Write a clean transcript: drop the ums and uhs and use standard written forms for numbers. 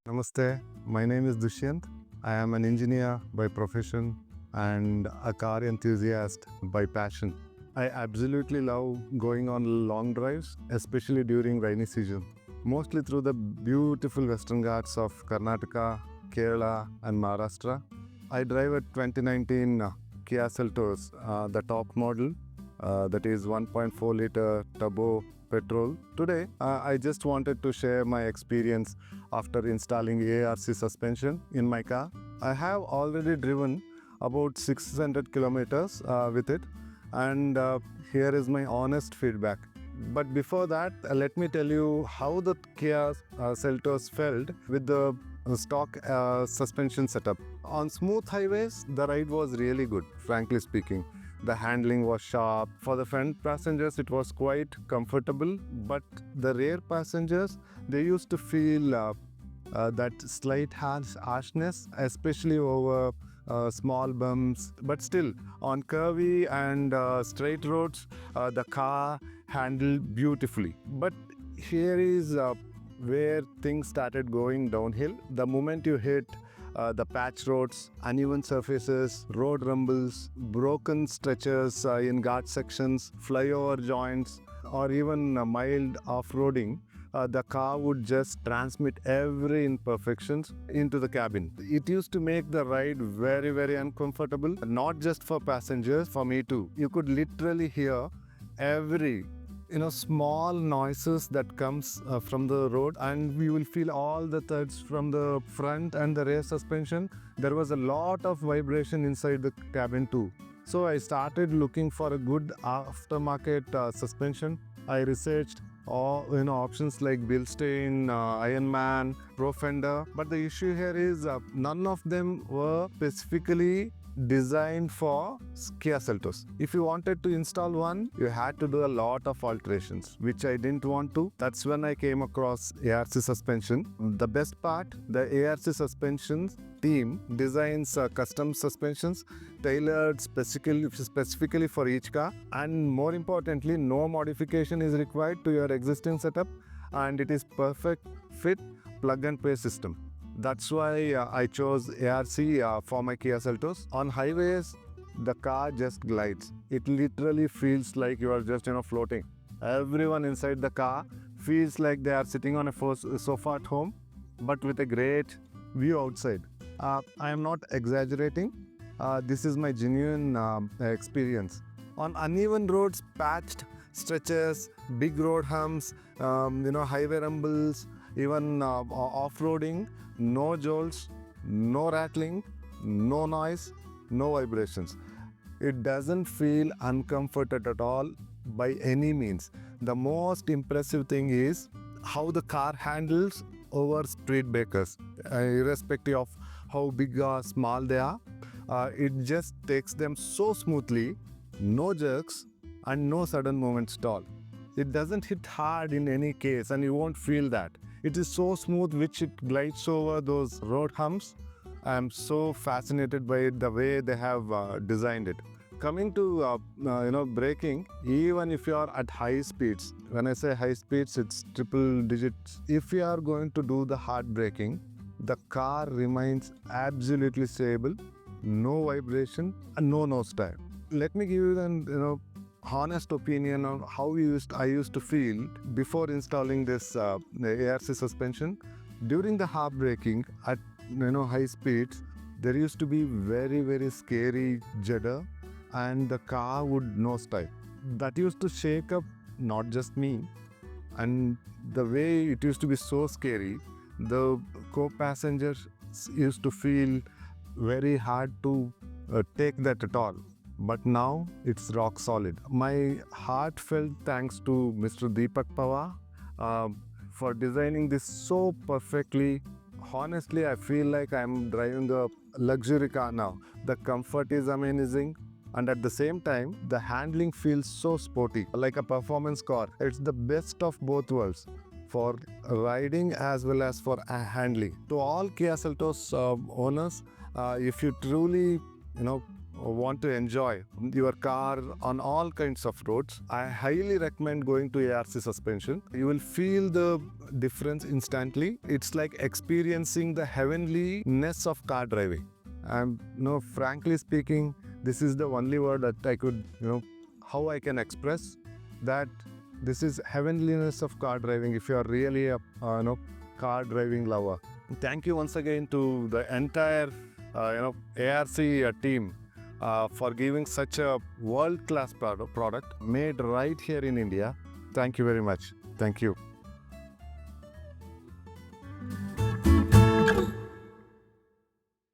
Namaste, my name is Dushyant. I am an engineer by profession and a car enthusiast by passion. I absolutely love going on long drives, especially during rainy season, mostly through the beautiful western ghats of Karnataka, Kerala, and Maharashtra. I drive a 2019 Kia Seltos, the top model, that is 1.4 liter turbo petrol. Today, I just wanted to share my experience after installing ARC suspension in my car. I have already driven about 600 kilometers with it, and here is my honest feedback. But before that, let me tell you how the Kia Seltos felt with the stock suspension setup. On smooth highways, the ride was really good, frankly speaking. The handling was sharp. For the front passengers, it was quite comfortable, but the rear passengers, they used to feel that slight harshness, especially over small bumps. But still, on curvy and straight roads, the car handled beautifully. But here is where things started going downhill. The moment you hit the patch roads, uneven surfaces, road rumbles, broken stretches in guard sections, flyover joints, or even mild off-roading, the car would just transmit every imperfections into the cabin. It used to make the ride very, very uncomfortable, not just for passengers, for me too. You could literally hear every small noises that comes from the road, and we will feel all the thuds from the front and the rear suspension. There was a lot of vibration inside the cabin too. So I started looking for a good aftermarket suspension. I researched all options like Bilstein, Ironman, Pro Fender, but the issue here is none of them were specifically designed for Kia Seltos. If you wanted to install one, you had to do a lot of alterations, which I didn't want to. That's when I came across ARC suspension. The best part, the ARC suspensions team designs custom suspensions tailored specifically for each car, and more importantly, no modification is required to your existing setup, and it is perfect fit plug and play system. That's why I chose ARC for my Kia Seltos. On highways, the car just glides. It literally feels like you are just floating. Everyone inside the car feels like they are sitting on a sofa at home, but with a great view outside. I am not exaggerating. This is my genuine experience. On uneven roads, patched stretches, big road humps, highway rumbles, even off-roading, no jolts, no rattling, no noise, no vibrations. It doesn't feel uncomfortable at all by any means. The most impressive thing is how the car handles over speed breakers, irrespective of how big or small they are. It just takes them so smoothly, no jerks and no sudden movements at all. It doesn't hit hard in any case, and you won't feel that. It is so smooth, which it glides over those road humps. I am so fascinated by the way they have designed it. Coming to braking, even if you are at high speeds, when I say high speeds, it's triple digits. If you are going to do the hard braking, the car remains absolutely stable, no vibration and no nose tire. Let me give you an honest opinion on how I used to feel before installing this ARC suspension. During the hard braking at high speeds, there used to be very, very scary judder, and the car would nosedive. That used to shake up not just me, and the way it used to be so scary, the co-passengers used to feel very hard to take that at all. But now it's rock solid. My heartfelt thanks to Mr. Deepak Pawar for designing this so perfectly. Honestly, I feel like I'm driving a luxury car now. The comfort is amazing, and at the same time, the handling feels so sporty, like a performance car. It's the best of both worlds, for riding as well as for handling. To all Kia Seltos owners, if you truly want to enjoy your car on all kinds of roads, I highly recommend going to ARC suspension. You will feel the difference instantly. It's like experiencing the heavenliness of car driving. And frankly speaking, this is the only word that I could, how I can express that this is heavenliness of car driving if you are really a car driving lover. Thank you once again to the entire ARC team for giving such a world-class product made right here in India. Thank you very much. Thank you.